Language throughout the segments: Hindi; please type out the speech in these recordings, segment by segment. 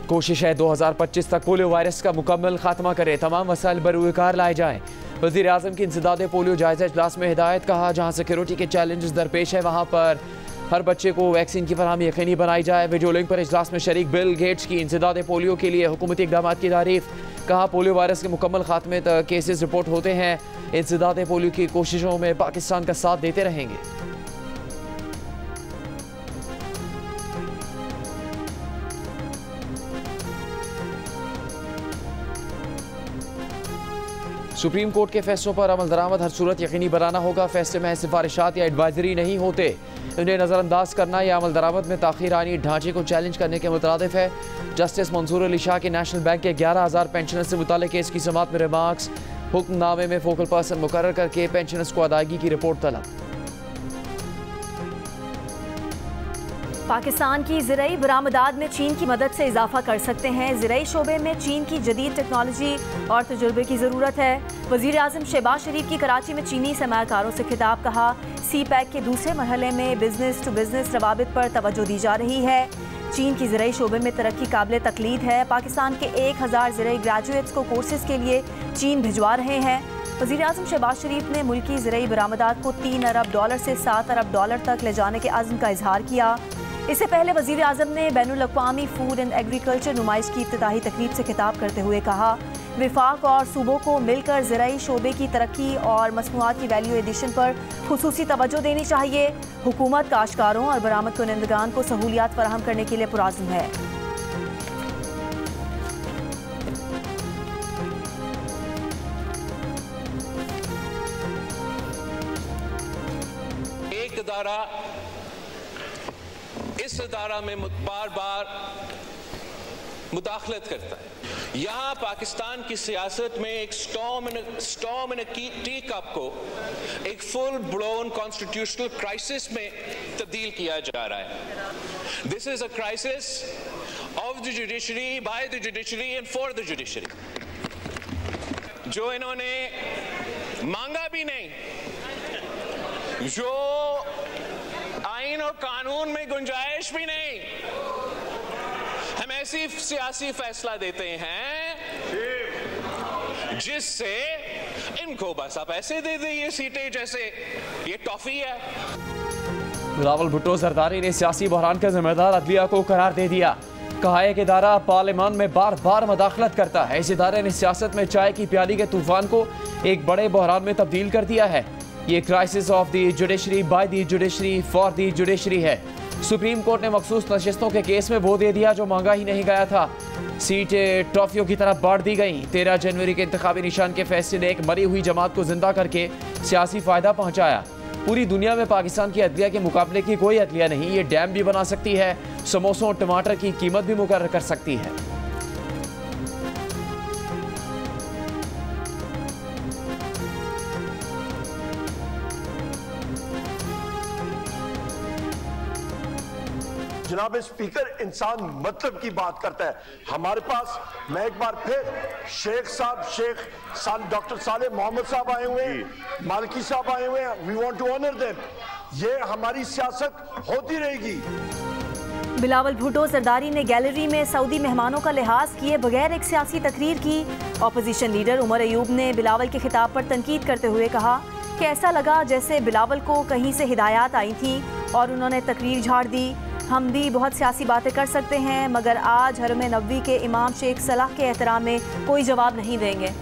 कोशिश है 2025 तक पोलियो वायरस का मुकम्मल खात्मा करे, तमाम वसाइल बरूकार लाए जाएं। वज़ीर आज़म की इंसदाद पोलियो जायजा इजलास में हिदायत। कहा जहाँ सिक्योरिटी के चैलेंजेस दरपेश है वहाँ पर हर बच्चे को वैक्सीन की फरहमी यकीनी बनाई जाए। वीडियो लिंक पर इजलास में शरीक बिल गेट्स की इंसदाद पोलियो के लिए हुकूमती इक़दाम की तारीफ। कहा पोलियो वायरस के मुकम्मल खात्मे तक केसेस रिपोर्ट होते हैं, इंसदाद पोलियो की कोशिशों में पाकिस्तान का साथ देते रहेंगे। सुप्रीम कोर्ट के फैसलों पर अमल दरामद हर सूरत यकीनी बनाना होगा। फैसले में सिफारिशात या एडवाइजरी नहीं होते, इन्हें नज़रअंदाज करना या अमल दरामद में ताख़ीर आनी ढांचे को चैलेंज करने के मुतरादिफ है। जस्टिस मंसूर अली शाह के नेशनल बैंक के 11,000 पेंशनर्स से मुताल्लिक़ केस की समाअत में रिमार्क्स। हुक्मनामे में फोकल पर्सन मुकर्रर करके पेंशनर्स को अदायगी की रिपोर्ट तलब। पाकिस्तान की ज़राई बरामदात में चीन की मदद से इजाफा कर सकते हैं। ज़राई शोबे में चीन की जदीद टेक्नोलॉजी और तजुर्बे की ज़रूरत है। वज़ीर आज़म शहबाज शरीफ की कराची में चीनी सरमायाकारों से खिताब। कहा सी पैक के दूसरे मरहले में बिजनेस टू बिजनेस रवाबित पर तवज्जो दी जा रही है। चीन की ज़राई शोबे में तरक्की काबिल तकलीद है। पाकिस्तान के 1000 ज़राई ग्रेजुएट्स को कोर्सेज के लिए चीन भिजवा रहे हैं। वज़ीर आज़म शहबाज शरीफ ने मुल्की ज़राई बरामदात को $3 अरब से $7 अरब तक ले जाने के अज़्म का इजहार किया। इससे पहले वज़ीर आज़म ने बैनुल अक़वामी फूड एंड एग्रीकल्चर नुमाइश की इफ्तिताही तकरीब से खिताब करते हुए कहा विफाक और सूबों को मिलकर ज़राई शोबे की तरक्की और मसनूआत की वैल्यू एडिशन पर खुसूसी तवज्जो देनी चाहिए। हुकूमत काश्तकारों और बरामद कुनंदगान को सहूलियात फराहम करने के लिए पुरआज़्म है। एक इदारा इस इदारा में बार बार मुदाखलत करता है। यहाँ पाकिस्तान की सियासत में एक स्टॉर्म इन टी कप को एक फुल ब्लोन कॉन्स्टिट्यूशनल क्राइसिस में तब्दील किया जा रहा है। This is a crisis of the judiciary, by the judiciary and for the judiciary. जो इन्होंने मांगा भी नहीं, जो आइन और कानून में गुंजाइश भी नहीं, हम ऐसी सियासी फैसला देते हैं जिससे इनको बस आप ऐसे दे दें ये सीटें जैसे ये टॉफी है। बिलावल भुट्टो जरदारी ने सियासी बहरान का जिम्मेदार अदलिया को करार दे दिया। कहा एक इदारा पार्लियामान में बार बार मुदाखलत करता है। इस इदारे ने सियासत में चाय की प्याली के तूफान को एक बड़े बहरान में तब्दील कर दिया है। ये crisis of the judiciary by the judiciary for the judiciary है। सुप्रीम कोर्ट ने मखसूस नशिस्तों के केस में वो दे दिया जो मांगा ही नहीं गया था। सीटें ट्रॉफियों की तरफ बांट दी गई। 13 जनवरी के इंतखाबी निशान के फैसले ने एक मरी हुई जमात को जिंदा करके सियासी फायदा पहुंचाया। पूरी दुनिया में पाकिस्तान की अदलिया के मुकाबले की कोई अदलिया नहीं। ये डैम भी बना सकती है, समोसों और टमाटर की कीमत भी मुकर्रर कर सकती है। जनाब स्पीकर, इंसान मतलब की बात करता है। हमारे पास मैं एक बार फिर शेख साहब, डॉक्टर साले मोहम्मद साहब आए हुए हैं, मालिकी साहब आए हुए हैं। We want to honour them. ये हमारी सियासत होती रहेगी। बिलावल भुट्टो जरदारी ने गैलरी में सऊदी मेहमानों का लिहाज किए बगैर एक सियासी तकरीर की। अपोजिशन लीडर उमर अयूब ने बिलावल के खिताब पर तनकीद करते हुए कहा कि ऐसा लगा जैसे बिलावल को कहीं से हिदायत आई थी और उन्होंने तकरीर झाड़ दी। हम भी बहुत सियासी बातें कर सकते हैं मगर आज हरम नबवी के इमाम शेख सलाह के एहतराम में कोई जवाब नहीं देंगे।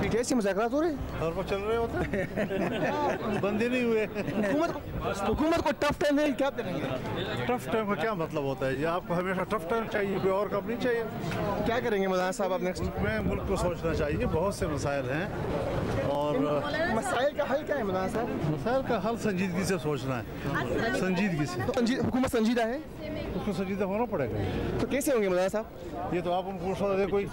कैसे मुज़ाकरात हो रहे हर वक्त चल रहे होते बंदे नहीं हुए। हुकूमत को टफ टाइम है, क्या करेंगे? टफ टाइम का क्या मतलब होता है? ये आपको हमेशा टफ टाइम चाहिए, कोई और कब नहीं चाहिए। क्या करेंगे मौलाना साहब आप नेक्स्ट? मुल्क को सोचना चाहिए, बहुत से मसाइल हैं और मसाइल का हल क्या है मौलाना साहब? मसाइल का हल संजीदगी से सोचना है, संजीदगी से। तो हुकूमत संजीदा है, उसको संजीदा होना पड़ेगा। तो कैसे होंगे मौलाना साहब? ये तो आप उनको सलाह दे कोई।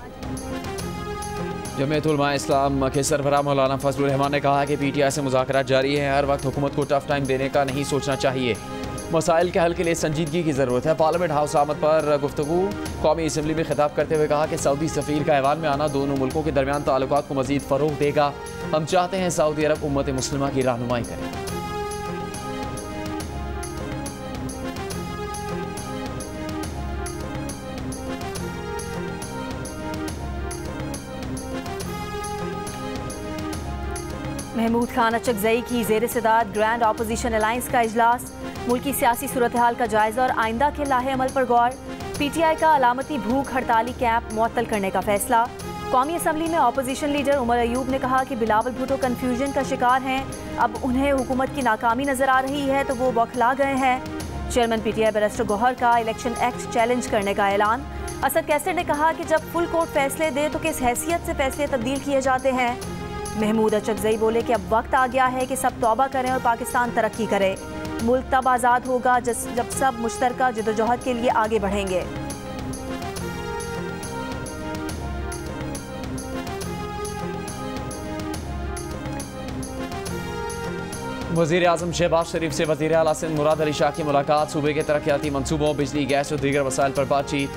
जमीयत उलमा इस्लाम के सरबराह मौलाना फजलुर रहमान ने कहा कि PTI से मुज़ाकरात जारी हैं। हर वक्त हुकूमत को टफ टाइम देने का नहीं सोचना चाहिए। मसाइल के हल के लिए संजीदगी की ज़रूरत है। पार्लियामेंट हाउस आमद पर गुफ्तगू। कौमी असम्बली में खिताब करते हुए कहा कि सऊदी सफ़ीर का ऐवान में आना दोनों मुल्कों के दरमियान ताल्लुकात को मज़ीद फ़रोग़ देगा। हम चाहते हैं सऊदी अरब उम्मत मुस्लिमा की रहनुमाई करे। महमूद खान अचकजई की ज़ेर सदारत ग्रैंड अपोजिशन अलायंस का इजलास। मुल्की सियासी सूरत हाल का जायजा और आइंदा के लाहे अमल पर गौर। PTI का अलामती भूख हड़ताली कैंप मुअत्तल करने का फैसला। कौमी असम्बली में अपोजिशन लीडर उमर अयूब ने कहा कि बिलावल भुट्टो कन्फ्यूजन का शिकार हैं। अब उन्हें हुकूमत की नाकामी नजर आ रही है तो वो बौखला गए हैं। चेयरमैन PTI बैरिस्टर गौहर का इलेक्शन एक्ट चैलेंज करने का ऐलान। असद कैसर ने कहा कि जब फुल कोर्ट फैसले दे तो किस हैसियत से फैसले तब्दील किए जाते हैं। महमूद अचकजई बोले कि अब वक्त आ गया है कि सब तौबा करें और पाकिस्तान तरक्की करे। मुल्क तब आज़ाद होगा जब सब मुश्तरका जदोजहद के लिए आगे बढ़ेंगे। वज़ीर आज़म शहबाज शरीफ से वज़ीर आला सिंध मुराद अली शाह की मुलाकात। सूबे के तरक्याती मनसूबों, बिजली, गैस और दीगर वसाइल पर बातचीत।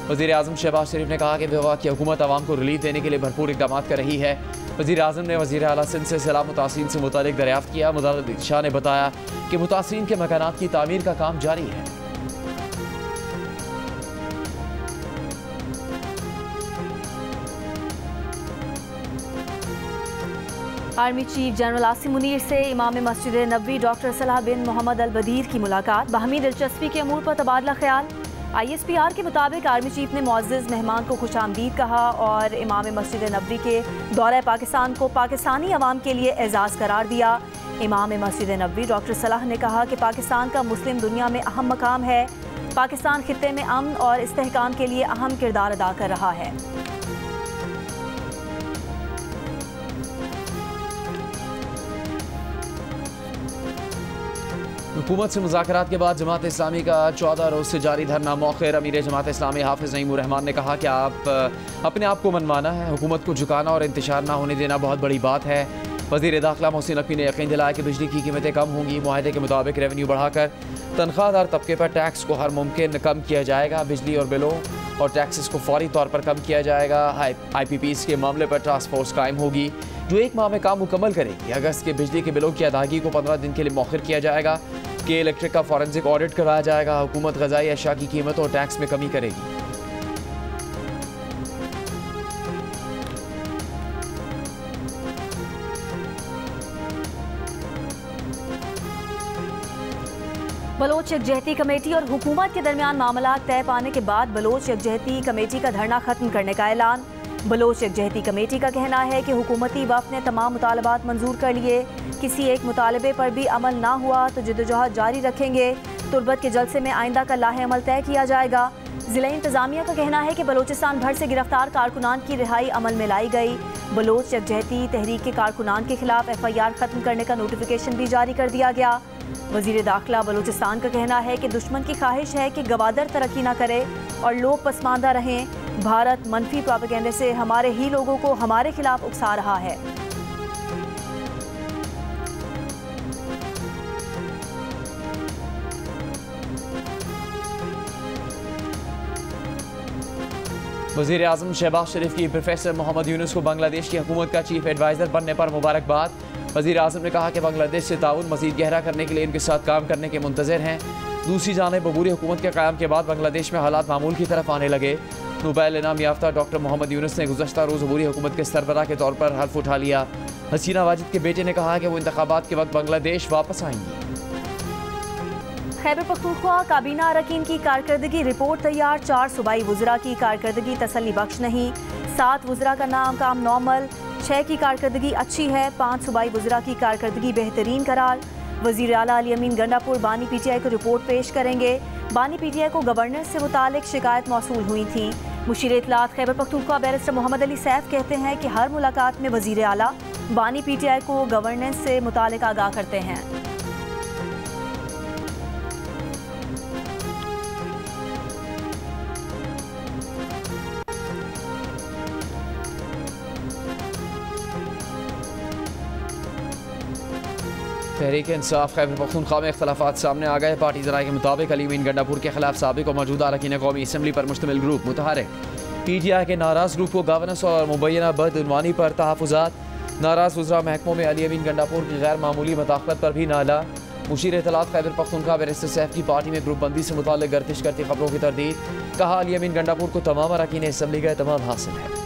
वज़ीर आज़म शहबाज शरीफ ने कहा कि वफाक की हुकूमत आवाम को रिलीफ देने के लिए भरपूर इक़दाम कर रही है। वज़ीर आज़म ने वज़ीर आला सिंध से सैलाब मुतासिरीन से मुतालिक दरियाफ्त किया। मुदार अली शाह ने बताया कि मुतासिरीन के मकानात की तामीर का काम जारी है। Army chief general Asim Munir से इमाम मस्जिद नबवी डॉक्टर सलाह बिन मोहम्मद अल बदीर की मुलाकात। बाहमी दिलचस्पी के अमूर पर तबादला ख्याल। ISPR के मुताबिक आर्मी चीफ ने मुअज़्ज़िज़ मेहमान को खुशामदीद कहा और इमाम मस्जिद नबवी के दौरे पाकिस्तान को पाकिस्तानी अवाम के लिए एजाज़ करार दिया। इमाम मस्जिद नबवी डॉक्टर सलाह ने कहा कि पाकिस्तान का मुस्लिम दुनिया में अहम मकाम है। पाकिस्तान खित्ते में अमन और इस्तेहकाम के लिए अहम किरदार अदा कर रहा है। हुकूमत से मुज़ाकरात के बाद जमात इस्लामी का 14 रोज़ से जारी धरना मौखिर। अमीर जमात इस्लामी हाफिज़ नईमुर रहमान ने कहा कि आप अपने आप को मनमाना है, हुकूमत को झुकाना और इंतशार ना होने देना बहुत बड़ी बात है। वज़ीर दाखिला मोहसिन नकवी ने यकीन दिलाया कि बिजली की कीमतें कम होंगी। मुआहदे के मुताबिक रेवेन्यू बढ़ाकर तनख्वाहदार तबके पर टैक्स को हर मुमकिन कम किया जाएगा। बिजली और बिलों और टैक्सेस को फौरी तौर पर कम किया जाएगा। IPPs के मामले पर टास्क फोर्स कायम होगी जो 1 माह में काम मुकम्मल करेगी। अगस्त के बिजली के बिलों की अदायगी को 15 दिन के लिए मौखिर किया जाएगा कि इलेक्ट्रिक का फॉरेंसिक ऑडिट करवाया जाएगा। हुकूमत ग़ज़ाई अशिया की कीमत और टैक्स में कमी करेगी। बलोच यकजहती कमेटी और हुकूमत के दरमियान मामला तय पाने के बाद बलोच यकजहती कमेटी का धरना खत्म करने का ऐलान। बलोच यकजहती कमेटी का कहना है कि हुकूमती वफ़द ने तमाम मुतालबात मंजूर कर लिए। किसी एक मुतालबे पर भी अमल ना हुआ तो जदोजहद जारी रखेंगे। तुर्बत के जलसे में आइंदा का लाहे अमल तय किया जाएगा। ज़िला इंतज़ामिया का कहना है कि बलोचिस्तान भर से गिरफ्तार कारकुनान की रिहाई अमल में लाई गई। बलोच यकजहती तहरीक के कारकुनान के खिलाफ FIR ख़त्म करने का नोटिफिकेशन भी जारी कर दिया गया। वज़ीर दाखिला बलूचिस्तान का कहना है कि दुश्मन की ख्वाहिश है कि गवादर तरक्की ना करे और लोग पसमानदा रहें। भारत मनफी प्रोपेगेंडे से हमारे ही लोगों को हमारे खिलाफ उकसा रहा है। वज़ीर आज़म शहबाज शरीफ की प्रोफेसर मोहम्मद यूनुस को बांग्लादेश की हुकूमत का चीफ एडवाइज़र बनने पर मुबारकबाद। वज़ीर आज़म ने कहा कि बांग्लादेश से ताउन मज़ीद गहरा करने के लिए इनके साथ काम करने के मुंतज़िर हैं। दूसरी जानिब अबूरी हुकूमत के क़याम के बाद बांग्लादेश में हालात मामूल की तरफ आने लगे। नोबेल इनाम याफ्ता डॉक्टर मोहम्मद यूनुस ने गुज़श्ता रोज़ अबूरी हुकूमत के सरबराह के तौर पर हल्फ उठा लिया। हसीना वाजिद के बेटे ने कहा कि वो इंतखाबात के वक्त बांग्लादेश वापस आएंगी। खैबर पख्तूनख्वा काबीना अरकान की कारकर्दगी रिपोर्ट तैयार। 4 सूबाई वज़रा की कारकर्दगी तसल्ली बख्श नहीं। 7 वज़रा का नाम काम नॉर्मल। 6 की कारकर्दगी अच्छी है। 5 सूबाई वज़रा की कारकर्दगी बेहतरीन करार। वज़ीर आला अली अमीन गंडापुर बानी PTI को रिपोर्ट पेश करेंगे। बानी PTI को गवर्नेंस से मुतालिक शिकायत मौसूल हुई थी। मुशीर इत्तलात खैबर पख्तूनख्वा बैरिस्टर मोहम्मद अली सैफ कहते हैं कि हर मुलाकात में वज़ीर आला बानी PTI को गवर्नेंस से मुतालिक आगाह करते हैं। तहरीक इंसाफ खैबर पख्तूनख्वा में इख्तलाफात सामने आ गए। पार्टी ज़राए के मुताबिक अली अमीन गंडापुर के खिलाफ साबिक और मौजूदा अरकान कौमी असम्बली पर मुश्तमिल ग्रुप मुतहरिक। PTI के नाराज़ ग्रुप को गवर्नेंस और मुबैना बदउनवानी पर तहफ़्फ़ुज़ात। नाराज़ वज़रा महकमों में अली अमीन गंडापुर की गैर मामूली मदाखलत पर भी नाला। मुशीर इत्तलात खैबर पख्तूनख्वा बैरिस्टर सैफ की पार्टी में ग्रुप बंदी से मुताल्लिक़ गर्दिश करती खबरों की तरदीद। कहा अली अमीन गंडापुर को तमाम अरकान असम्बली का एतमाद हासिल है।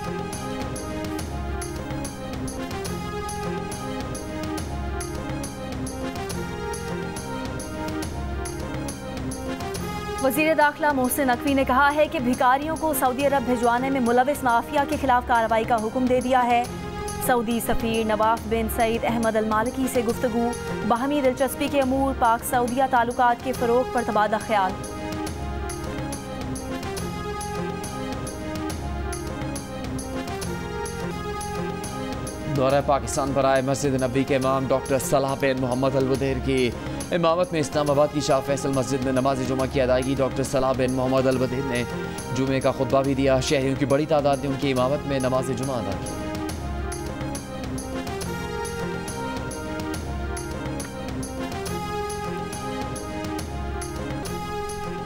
वज़ीर दाखिला मोहसिन नकवी ने कहा है कि भिखारियों को सऊदी अरब भिजवाने में मुलविस माफिया के खिलाफ कार्रवाई का हुक्म दे दिया है। सऊदी सफ़ीर नवाफ बिन सईद अहमद अल मालिकी से गुफ्तगू। बाहमी दिलचस्पी के अमूर पाक सऊदिया ताल्लुकात के फ़रोग़ पर तबादला ख्याल। दौरा पाकिस्तान पर आए मस्जिद नबी के इमाम डॉक्टर सलाह बिन मोहम्मद अल बदेर की इमामत में इस्लामाबाद की शाह फैसल मस्जिद में नमाज जुमा की अदायगी डॉक्टर सलाह बिन मोहम्मद अल बदेर ने जुमे का खुतबा भी दिया। शहरियों की बड़ी तादाद ने उनकी इमामत में नमाज जुमा अदा की।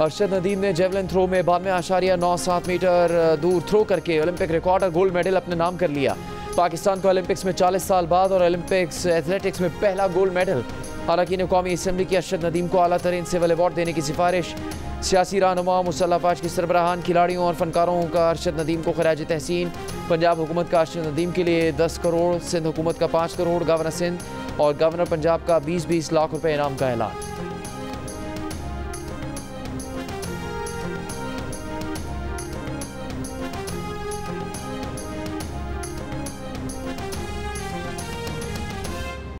अरशद नदीम ने जेवलिन थ्रो में 92.97 मीटर दूर थ्रो करके ओलंपिक रिकॉर्ड और गोल्ड मेडल अपने नाम कर लिया। पाकिस्तान को ओलंपिक्स में 40 साल बाद और ओलंपिक्स एथलेटिक्स में पहला गोल्ड मेडल। अरकान कौमी असम्बली की अरशद नदीम को आला तरीन सिविल अवार्ड देने की सिफारिश। सियासी रहनुमा मुसल्लह अफवाज के सरबराहान खिलाड़ियों और फनकारों का अरशद नदीम को खराज तहसीन। पंजाब हुकूमत का अरशद नदीम के लिए 10 करोड़, सिंध हुकूमत का 5 करोड़, गवर्नर सिंध और गवर्नर पंजाब का 20-20 लाख रुपए इनाम का ऐलान।